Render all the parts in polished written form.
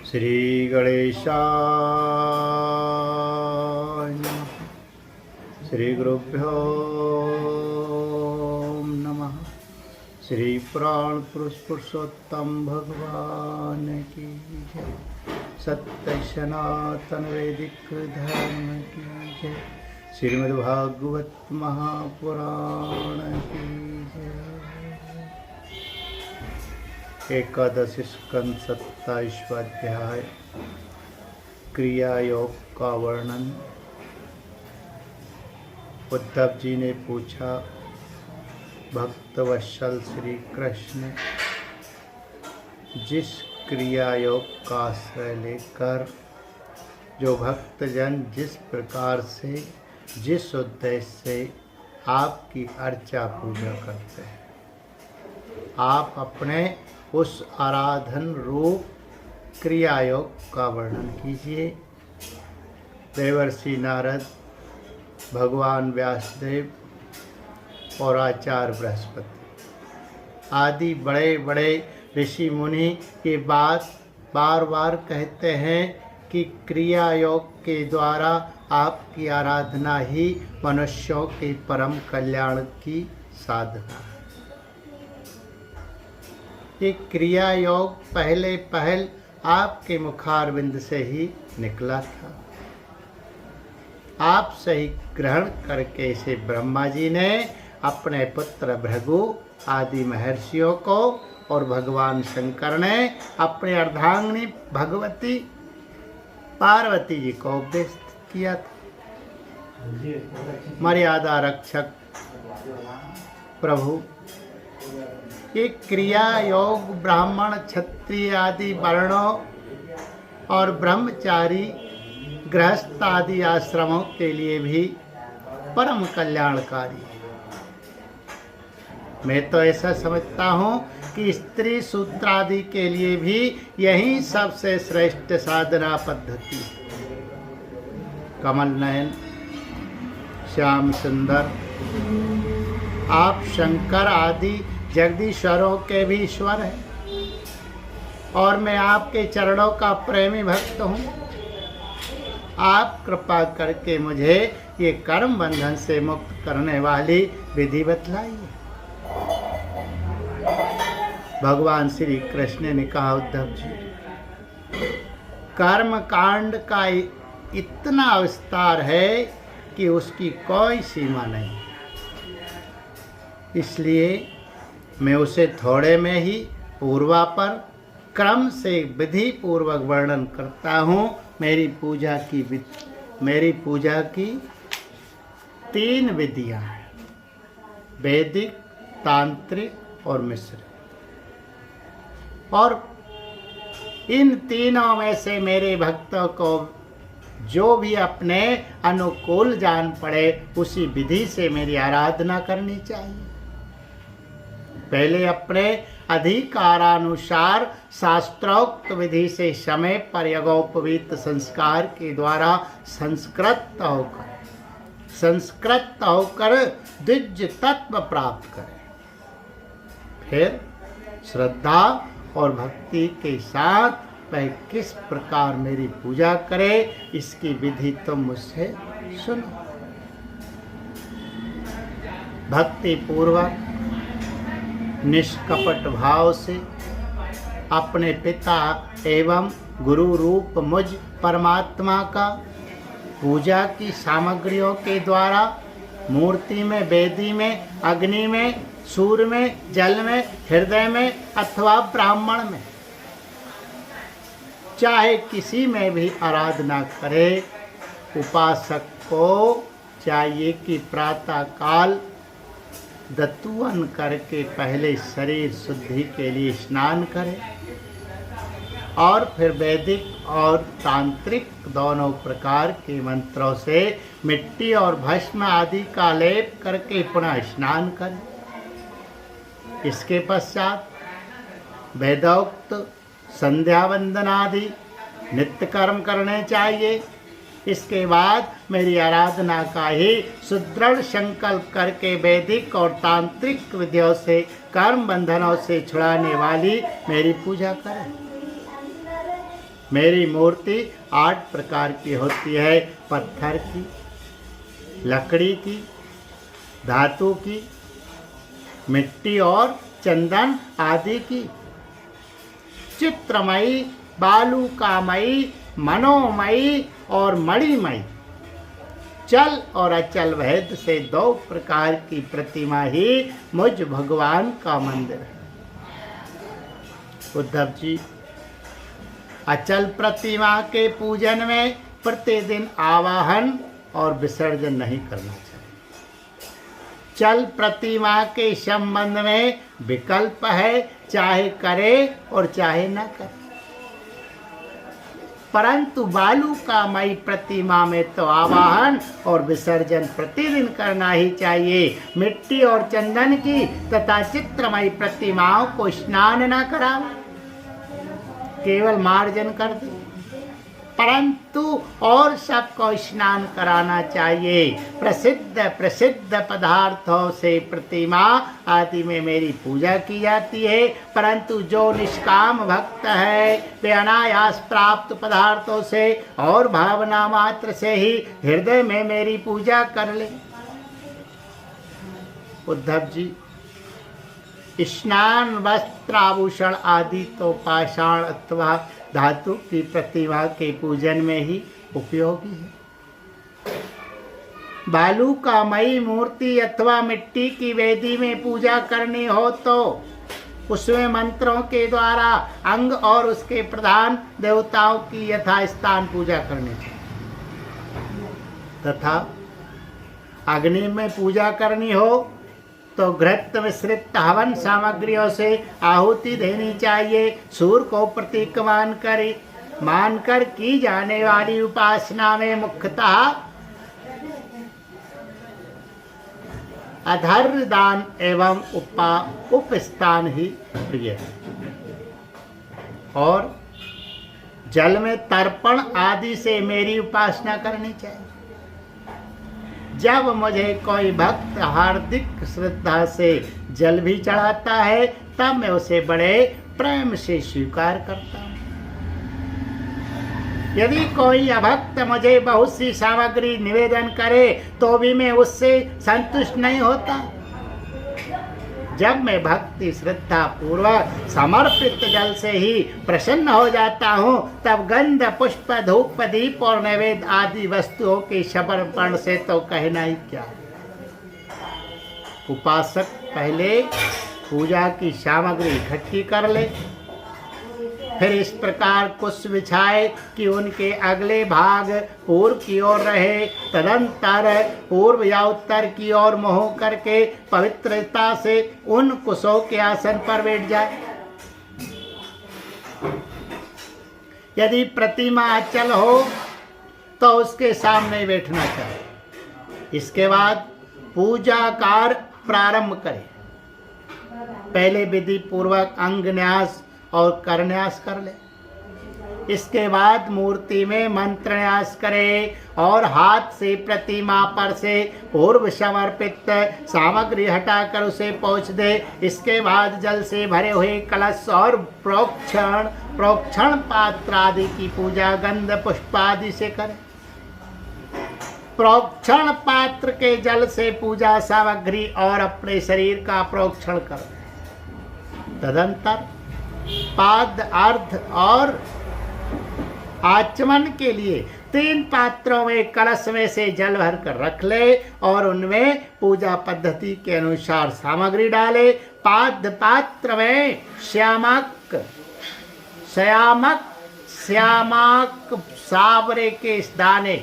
श्री गणेशाय नमः। श्री गुरुभ्यो नमः। श्री पुराण पुरुष पुरुषोत्तम भगवान की जय। सत्य सनातन वैदिक धर्म की जय। श्रीमद्भागवत महापुराण की जय। एकादश स्कंद 27वां अध्याय क्रिया योग का वर्णन। उद्धव जी ने पूछा, भक्तवत्सल श्री कृष्ण, जिस क्रिया योग का आश्रय लेकर जो भक्तजन जिस प्रकार से जिस उद्देश्य से आपकी अर्चा पूजा करते हैं, आप अपने उस आराधन रूप क्रिया योग का वर्णन कीजिए। देवर्षि नारद, भगवान व्यासदेव और आचार्य बृहस्पति आदि बड़े बड़े ऋषि मुनि ये बात बार बार कहते हैं कि क्रिया योग के द्वारा आपकी आराधना ही मनुष्यों के परम कल्याण की साधना है। ये क्रिया योग पहल आपके मुखारविंद से ही निकला था। आप सही ग्रहण करके इसे ब्रह्मा जी ने अपने पुत्र भृगु आदि महर्षियों को और भगवान शंकर ने अपनी अर्धांगिनी भगवती पार्वती जी को उपदेश किया था। मर्यादा रक्षक प्रभु, ये क्रिया योग ब्राह्मण क्षत्रिय आदि वर्णों और ब्रह्मचारी गृहस्थ आदि आश्रमों के लिए भी परम कल्याणकारी है। मैं तो ऐसा समझता हूँ कि स्त्री सूत्र आदि के लिए भी यही सबसे श्रेष्ठ साधना पद्धति है। कमल नयन, श्याम सुंदर, आप शंकर आदि जगदीश्वरों के भी ईश्वर है और मैं आपके चरणों का प्रेमी भक्त हूँ। आप कृपा करके मुझे ये कर्म बंधन से मुक्त करने वाली विधि बतलाइए। भगवान श्री कृष्ण ने कहा, उद्धव जी, कर्म कांड का इतना विस्तार है कि उसकी कोई सीमा नहीं, इसलिए मैं उसे थोड़े में ही पूर्वापर क्रम से विधि पूर्वक वर्णन करता हूँ। मेरी पूजा की 3 विधियाँ हैं, वैदिक, तांत्रिक और मिश्र। और इन तीनों में से मेरे भक्तों को जो भी अपने अनुकूल जान पड़े उसी विधि से मेरी आराधना करनी चाहिए। पहले अपने अधिकारानुसार शास्त्रोक्त विधि से समय पर यज्ञोपवीत संस्कार के द्वारा संस्कृत होकर द्विज तत्व प्राप्त करें। फिर श्रद्धा और भक्ति के साथ वह किस प्रकार मेरी पूजा करे, इसकी विधि तुम मुझसे सुनो। भक्ति पूर्वक निष्कपट भाव से अपने पिता एवं गुरु रूप मुझ परमात्मा का पूजा की सामग्रियों के द्वारा मूर्ति में, वेदी में, अग्नि में, सूर्य में, जल में, हृदय में अथवा ब्राह्मण में, चाहे किसी में भी आराधना करे। उपासक को चाहिए कि प्रातः काल दतुवन करके पहले शरीर शुद्धि के लिए स्नान करे और फिर वैदिक और तांत्रिक दोनों प्रकार के मंत्रों से मिट्टी और भस्म आदि का लेप करके पुनः स्नान करे। इसके पश्चात वेदोक्त संध्या वंदन आदि नित्य कर्म करने चाहिए। इसके बाद मेरी आराधना का ही सुदृढ़ संकल्प करके वैदिक और तांत्रिक विधियों से कर्म बंधनों से छुड़ाने वाली मेरी पूजा करें। मेरी मूर्ति 8 प्रकार की होती है, पत्थर की, लकड़ी की, धातु की, मिट्टी और चंदन आदि की, चित्रमयी, बालूकामयी, मनोमयी और मणिमयी। चल और अचल भेद से 2 प्रकार की प्रतिमा ही मुझ भगवान का मंदिर है। उद्धव जी, अचल प्रतिमा के पूजन में प्रतिदिन आवाहन और विसर्जन नहीं करना चाहिए। चल प्रतिमा के संबंध में विकल्प है, चाहे करे और चाहे न करे। परंतु बालूकामयी प्रतिमा में तो आवाहन और विसर्जन प्रतिदिन करना ही चाहिए। मिट्टी और चंदन की तथा चित्रमयी प्रतिमाओं को स्नान न कराओ, केवल मार्जन कर दे, परंतु और सबको स्नान कराना चाहिए। प्रसिद्ध पदार्थों से प्रतिमा आदि में मेरी पूजा की जाती है, परंतु जो निष्काम भक्त है वे अनायास प्राप्त पदार्थों से और भावना मात्र से ही हृदय में मेरी पूजा कर ले। उद्धव जी, स्नान, वस्त्र, आभूषण आदि तो पाषाण अथवा धातु की प्रतिमा के पूजन में ही उपयोगी है। बालूकामयी मूर्ति अथवा मिट्टी की वेदी में पूजा करनी हो तो उसमें मंत्रों के द्वारा अंग और उसके प्रधान देवताओं की यथास्थान पूजा करनी चाहिए, तथा अग्नि में पूजा करनी हो तो घृत मिश्रित हवन सामग्रियों से आहुति देनी चाहिए। सूर्य को प्रतीक मानकर की जाने वाली उपासना में मुख्यतः अधर्य दान एवं उपस्थान ही प्रिय है और जल में तर्पण आदि से मेरी उपासना करनी चाहिए। जब मुझे कोई भक्त हार्दिक श्रद्धा से जल भी चढ़ाता है तब मैं उसे बड़े प्रेम से स्वीकार करता हूँ। यदि कोई अभक्त मुझे बहुत सी सामग्री निवेदन करे तो भी मैं उससे संतुष्ट नहीं होता। जब मैं भक्ति श्रद्धा पूर्वक समर्पित जल से ही प्रसन्न हो जाता हूँ तब गंध, पुष्प, धूप, दीप और नैवेद्य आदि वस्तुओं के समर्पण से तो कहना ही क्या। उपासक पहले पूजा की सामग्री इकट्ठी कर ले, फिर इस प्रकार कुश बिछाए कि उनके अगले भाग पूर्व की ओर रहे, तदंतर पूर्व या उत्तर की ओर मोह करके पवित्रता से उन कुशों के आसन पर बैठ जाए। यदि प्रतिमा अचल हो तो उसके सामने बैठना चाहिए। इसके बाद पूजा कार्य प्रारंभ करें। पहले विधि पूर्वक अंग न्यास और करन्यास कर ले। इसके बाद मूर्ति में मंत्र न्यास करे और हाथ से प्रतिमा पर से पूर्व समर्पित सामग्री हटाकर उसे पोंछ दे। इसके बाद जल से भरे हुए कलश और प्रोक्षण पात्र आदि की पूजा गंध पुष्प आदि से करे। प्रोक्षण पात्र के जल से पूजा सामग्री और अपने शरीर का प्रोक्षण कर। तदंतर पाद, अर्ध और आचमन के लिए 3 पात्रों में कलश में से जल भर कर रख ले और उनमें पूजा पद्धति के अनुसार सामग्री डाले। पाद पात्र में श्यामक सावरे के दाने,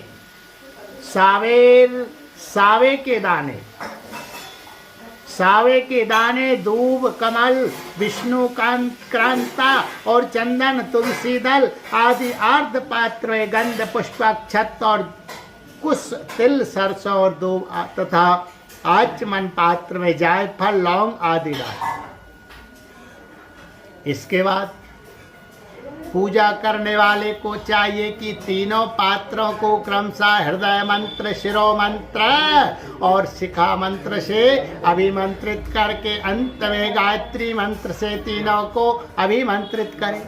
सावे के दाने, दूब, कमल, विष्णुकांता और चंदन, तुलसी दल आदि अर्ध पात्र में गंध, पुष्प, अक्षत और कुश, तिल, सरसों और दूब तथा आचमन पात्र में जायफल, लौंग आदि डाल। इसके बाद पूजा करने वाले को चाहिए कि तीनों पात्रों को क्रमशः हृदय मंत्र, शिरो मंत्र और शिखा मंत्र से अभिमंत्रित करके अंत में गायत्री मंत्र से तीनों को अभिमंत्रित करें।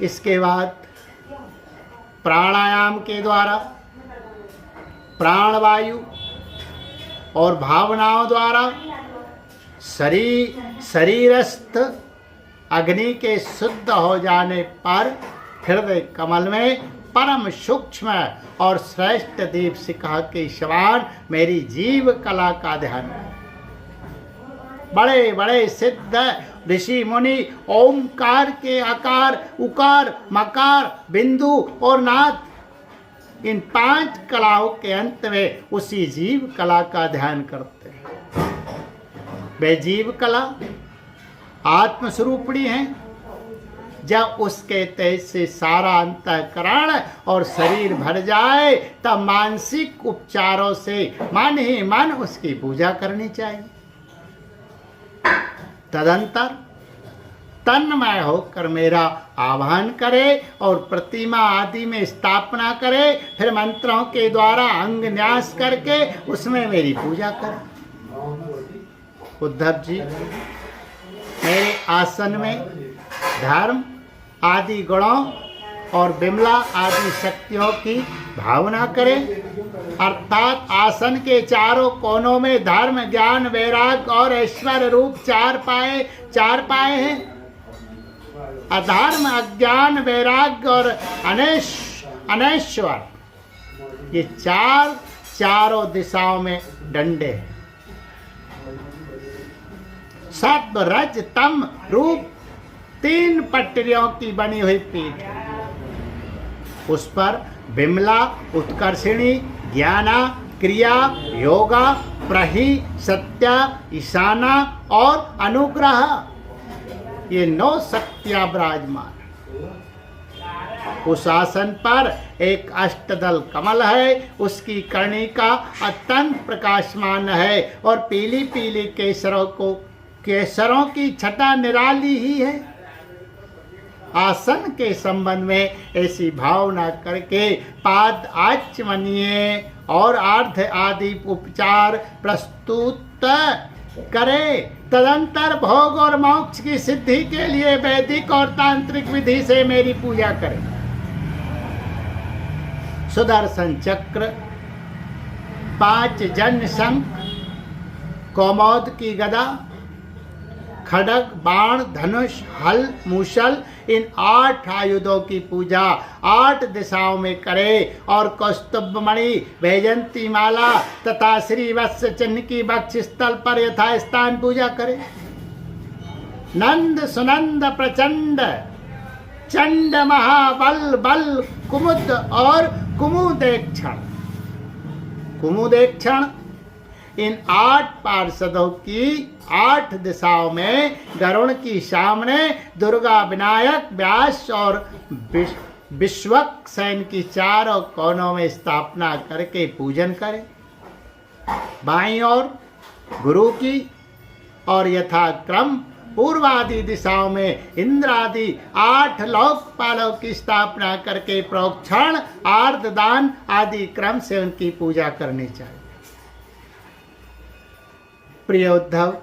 इसके बाद प्राणायाम के द्वारा प्राणवायु और भावनाओं द्वारा शरीरस्थ अग्नि के शुद्ध हो जाने पर हृदय कमल में परम सूक्ष्म और श्रेष्ठ दीप शिखा के समान मेरी जीव कला का ध्यान। बड़े बड़े सिद्ध ऋषि मुनि ओमकार के आकार, उकार, मकार, बिंदु और नाद, इन 5 कलाओं के अंत में उसी जीव कला का ध्यान करते हैं। वे जीव कला आत्मस्वरूपणी है। जब उसके तेज से सारा अंतःकरण और शरीर भर जाए तब मानसिक उपचारों से मन ही मन उसकी पूजा करनी चाहिए। तदंतर तन्मय होकर मेरा आह्वान करे और प्रतिमा आदि में स्थापना करे, फिर मंत्रों के द्वारा अंग न्यास करके उसमें मेरी पूजा करे। उद्धव जी मेरे आसन में धर्म आदि गुणों और विमला आदि शक्तियों की भावना करें, अर्थात आसन के चारों कोनों में धर्म, ज्ञान, वैराग्य और ऐश्वर्य रूप 4 पाए हैं। अधर्म, अज्ञान, वैराग्य और अनैश्वर, ये चारों दिशाओं में डंडे हैं। सत्व, रज, तम रूप 3 पटरियों की बनी हुई पीठ है। उस पर विमला, उत्कर्षिणी, ज्ञाना, क्रिया, योगा, प्रहि, सत्या, ईशाना और अनुग्रह, ये 9 शक्तियां विराजमान। उस आसन पर एक अष्टदल कमल है, उसकी कर्णिका अत्यंत प्रकाशमान है और पीली पीली केसरों की छटा निराली ही है। आसन के संबंध में ऐसी भावना करके पाद आचमनीय और अर्ध आदि उपचार प्रस्तुत करे। तदंतर भोग और मोक्ष की सिद्धि के लिए वैदिक और तांत्रिक विधि से मेरी पूजा करे। सुदर्शन चक्र, 5 जन्य शंख, कौमोद की गदा, खड्ग, बाण, धनुष, हल, मूसल, इन 8 आयुधों की पूजा 8 दिशाओं में करे और कौस्तुभमणि, वैजंती माला तथा श्रीवत्स चिन्ह की वक्ष स्थल पर यथास्थान पूजा करे। नंद, सुनंद, प्रचंड, चंड, महाबल, बल, कुमुद और कुमुदेक्षण, इन 8 पार्षदों की 8 दिशाओं में गरुण की सामने, दुर्गा, विनायक, व्यास और विश्वक सेन की 4 कोनों में स्थापना करके पूजन करें। बाईं ओर गुरु की और यथाक्रम पूर्वादि दिशाओं में इंद्र आदि 8 लोकपालों की स्थापना करके प्रोक्षण, आर्तदान आदि क्रम से उनकी पूजा करनी चाहिए। प्रिय उद्धव,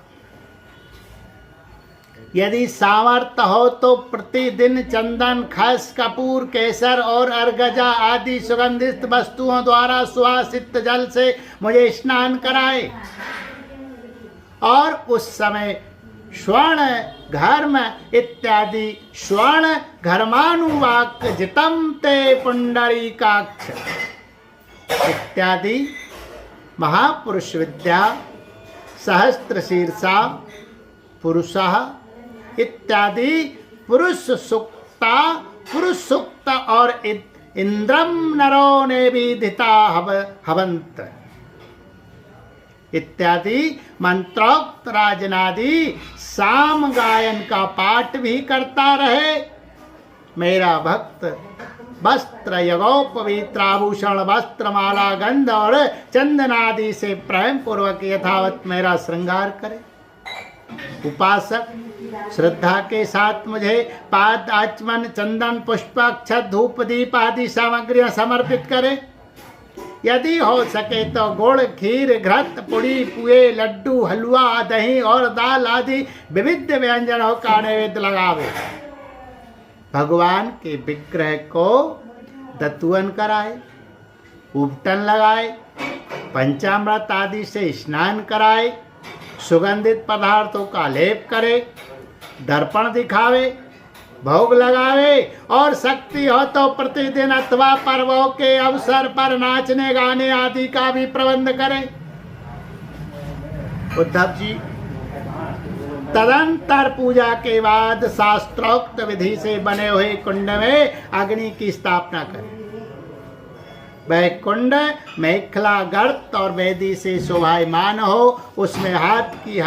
यदि सामर्थ्य हो तो प्रतिदिन चंदन, खस, कपूर, केसर और अर्गजा आदि सुगंधित वस्तुओं द्वारा सुवासित जल से मुझे स्नान कराए और उस समय स्वर्ण घर्म इत्यादि स्वर्ण घर्मानुवाक जितम ते पुंडरीकाक्ष इत्यादि महापुरुष विद्या, सहस्त्र शीर्षा पुरुषः इत्यादि पुरुष सुक्त और इंद्रम नरो ने विदिता हवंत इत्यादि मंत्रोक्त राजनादि साम गायन का पाठ भी करता रहे। मेरा भक्त वस्त्र, यगोपवित्राभूषण, वस्त्र, माला, गंध और चंदन आदि से प्रेम पूर्वक यथावत मेरा श्रृंगार करे। उपासक श्रद्धा के साथ मुझे पाद आचमन, चंदन, पुष्प, अक्षत, धूप, दीप आदि सामग्रियां समर्पित करे। यदि हो सके तो गुड़, खीर, घृत, पुड़ी, पुए, लड्डू, हलवा, दही और दाल आदि विविध व्यंजनों का नैवेद्य लगावे। भगवान के विग्रह को दतुअन कराए, उपटन लगाए, पंचामृत आदि से स्नान कराए, सुगंधित पदार्थों का लेप करे, दर्पण दिखावे, भोग लगावे और शक्ति हो तो प्रतिदिन अथवा पर्वों के अवसर पर नाचने गाने आदि का भी प्रबंध करे। उद्धव जी तदंतर पूजा के बाद शास्त्रोक्त विधि से बने हुए कुंड में अग्नि की स्थापना करें। वह कुंड मेखला गर्त और वेदी से शोभायमान हो, उसमें हाथ की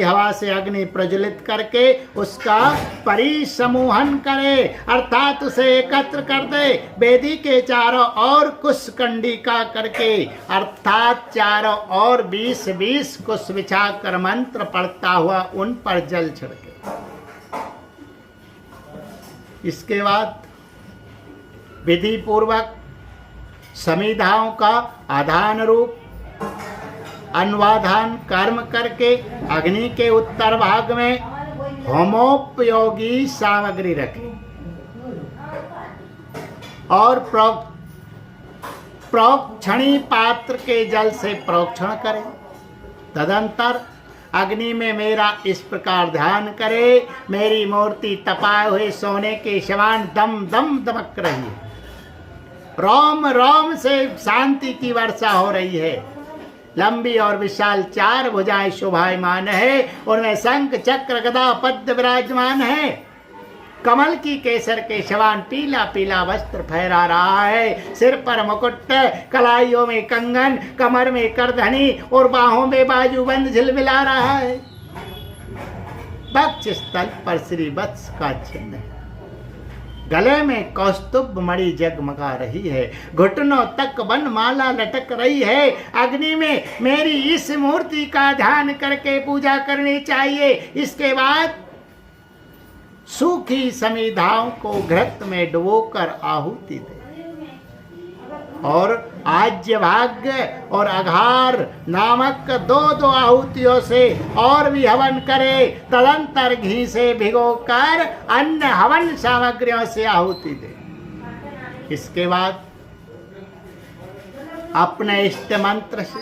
हवा से अग्नि प्रज्वलित करके उसका परिसमूहन करे, अर्थात उसे एकत्र कर दे। वेदी के चारों ओर कुशकंडिका करके अर्थात चारों ओर 20-20 कुश बिछाकर मंत्र पढ़ता हुआ उन पर जल छिड़के। इसके बाद विधि पूर्वक समिधाओं का आधान रूप अन्वाधान कर्म करके अग्नि के उत्तर भाग में होमोपयोगी सामग्री रखें और प्रोक्षणी पात्र के जल से प्रोक्षण करें। तदंतर अग्नि में मेरा इस प्रकार ध्यान करे, मेरी मूर्ति तपाए हुए सोने के समान दम दम दमक रही है, रोम रोम से शांति की वर्षा हो रही है, लंबी और विशाल 4 भुजाएं शोभायमान है, उनमें शंख चक्र गदा पद्म विराजमान है, कमल की केसर के समान पीला पीला वस्त्र फहरा रहा है, सिर पर मुकुट, कलाइयों में कंगन, कमर में करधनी और बाहों में बाजूबंद झिलमिला रहा है। वक्ष स्थल पर श्री वत्स का चिन्ह है, गले में कौस्तुभ मणि जगमगा रही है, घुटनों तक वनमाला लटक रही है। अग्नि में मेरी इस मूर्ति का ध्यान करके पूजा करनी चाहिए। इसके बाद सूखी समिधाओं को घृत में डुबोकर आहुति दे और आज्य भाग्य और अघार नामक 2-2 आहुतियों से और भी हवन करे। तदंतर घी से भिगोकर अन्य हवन सामग्रियों से आहुति दे। इसके बाद अपने इष्ट मंत्र से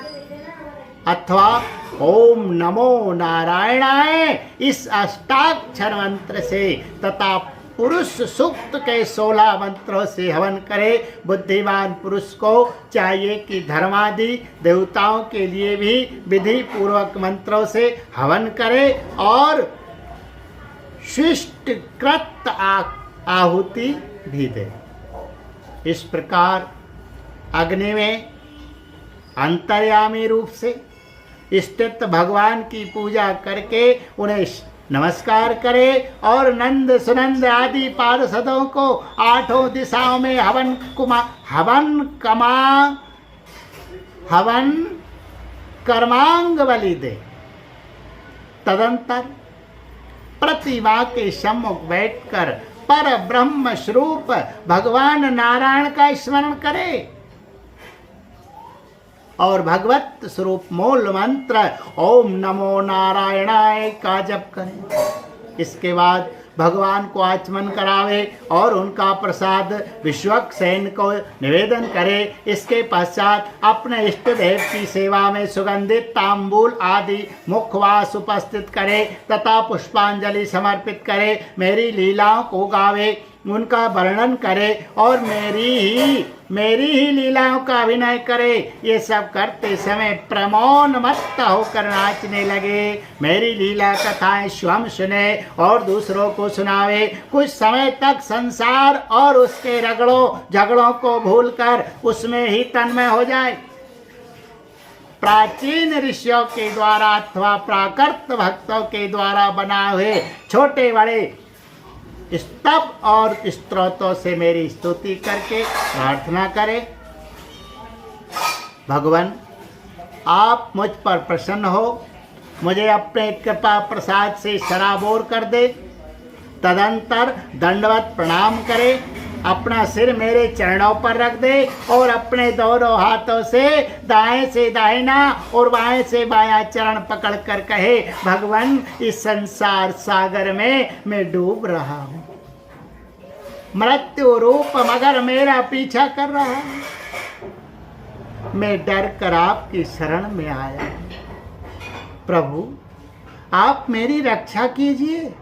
अथवा ओम नमो नारायणाय इस अष्टाक्षर मंत्र से तथा पुरुष सूक्त के 16 मंत्रों से हवन करे। बुद्धिमान पुरुष को चाहिए कि धर्मादि देवताओं के लिए भी विधि पूर्वक मंत्रों से हवन करे और शिष्टकृत आहुति भी दे। इस प्रकार अग्नि में अंतर्यामी रूप से स्थित भगवान की पूजा करके उन्हें नमस्कार करे और नंद सुनंद आदि पार्षदों को 8 दिशाओं में हवन कर्मांग बलि दे। तदंतर प्रतिमा के सम्मुख बैठकर पर ब्रह्म स्वरूप भगवान नारायण का स्मरण करे और भगवत स्वरूप मूल मंत्र ओम नमो नारायणाय का जप करें। इसके बाद भगवान को आचमन करावे और उनका प्रसाद विश्वक्सेन को निवेदन करे। इसके पश्चात अपने इष्ट देव की सेवा में सुगंधित तांबूल आदि मुखवास उपस्थित करे तथा पुष्पांजलि समर्पित करे। मेरी लीलाओं को गावे, उनका वर्णन करे और मेरी ही लीलाओं का अभिनय करे। ये सब करते समय प्रमोन्मत्त होकर नाचने लगे। मेरी लीला कथाएं स्वयं सुने और दूसरों को सुनावे। कुछ समय तक संसार और उसके झगड़ों को भूलकर उसमें ही तन्मय हो जाए। प्राचीन ऋषियों के द्वारा अथवा प्राकृत भक्तों के द्वारा बनाए हुए छोटे बड़े स्तव और स्तोत्रों से मेरी स्तुति करके प्रार्थना करें। भगवान आप मुझ पर प्रसन्न हो, मुझे अपने कृपा प्रसाद से सराबोर कर दे। तदंतर दंडवत प्रणाम करे, अपना सिर मेरे चरणों पर रख दे और अपने दोनों हाथों से दाएं से दाहिना और बाएं से बायां चरण पकड़कर कहे, भगवान इस संसार सागर में मैं डूब रहा हूँ, मृत्यु रूप मगर मेरा पीछा कर रहा है। मैं डर कर आपकी शरण में आया। प्रभु आप मेरी रक्षा कीजिए।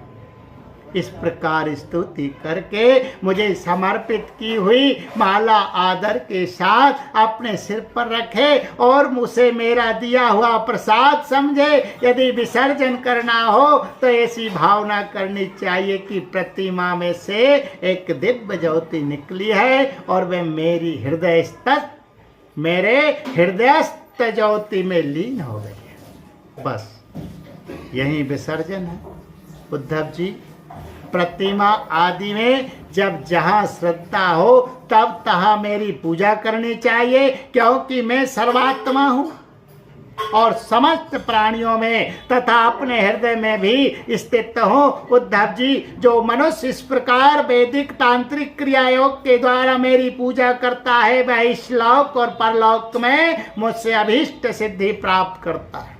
इस प्रकार स्तुति करके मुझे समर्पित की हुई माला आदर के साथ अपने सिर पर रखे और मुझे मेरा दिया हुआ प्रसाद समझे। यदि विसर्जन करना हो तो ऐसी भावना करनी चाहिए कि प्रतिमा में से एक दिव्य ज्योति निकली है और वह मेरे हृदयस्थ ज्योति में लीन हो गई है। बस यही विसर्जन है। उद्धव जी, प्रतिमा आदि में जब जहाँ श्रद्धा हो तब तहाँ मेरी पूजा करनी चाहिए, क्योंकि मैं सर्वात्मा हूँ और समस्त प्राणियों में तथा अपने हृदय में भी स्थित हूँ। उद्धव जी, जो मनुष्य इस प्रकार वैदिक तांत्रिक क्रिया योग के द्वारा मेरी पूजा करता है वह इस लोक और परलोक में मुझसे अभीष्ट सिद्धि प्राप्त करता है।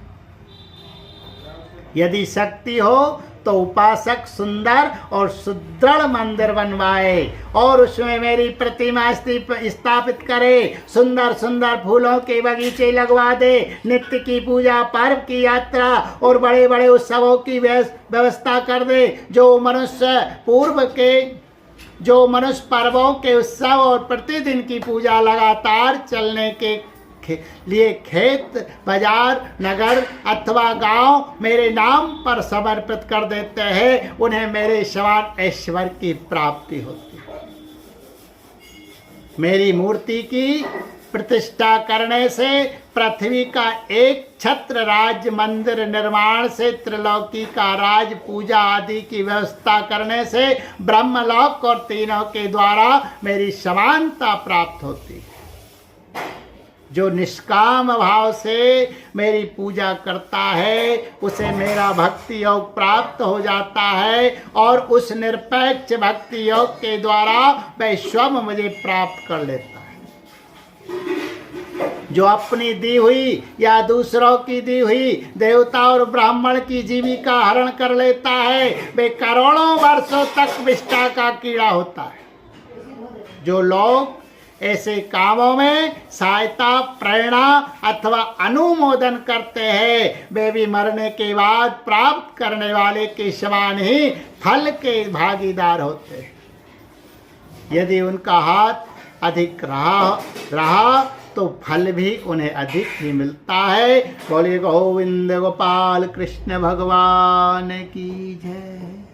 यदि शक्ति हो तो उपासक सुंदर और सुदृढ़ मंदिर बनवाए और उसमें मेरी प्रतिमा स्थापित करे, सुंदर सुंदर फूलों के बगीचे लगवा दे, नित्य की पूजा, पर्व की यात्रा और बड़े बड़े उत्सवों की व्यवस्था कर दे। जो मनुष्य पर्वों के उत्सव और प्रतिदिन की पूजा लगातार चलने के लिए खेत, बाजार, नगर अथवा गांव मेरे नाम पर समर्पित कर देते हैं, उन्हें मेरे समान ऐश्वर्य की प्राप्ति होती है। मेरी मूर्ति की प्रतिष्ठा करने से, पृथ्वी का एक छत्र राज्य मंदिर निर्माण से, त्रिलोकी का राज पूजा आदि की व्यवस्था करने से ब्रह्मलोक और तीनों के द्वारा मेरी समानता प्राप्त होती है। जो निष्काम भाव से मेरी पूजा करता है उसे मेरा भक्ति योग प्राप्त हो जाता है और उस निरपेक्ष भक्ति योग के द्वारा वह स्वयं मुझे प्राप्त कर लेता है। जो अपनी दी हुई या दूसरों की दी हुई देवता और ब्राह्मण की जीविका हरण कर लेता है वे करोड़ों वर्षों तक विष्ठा का कीड़ा होता है। जो लोग ऐसे कामों में सहायता, प्रेरणा अथवा अनुमोदन करते हैं वे भी मरने के बाद प्राप्त करने वाले के समान ही फल के भागीदार होते हैं। यदि उनका हाथ अधिक रहा तो फल भी उन्हें अधिक ही मिलता है। बोलिए गोविंद गोपाल कृष्ण भगवान की जय।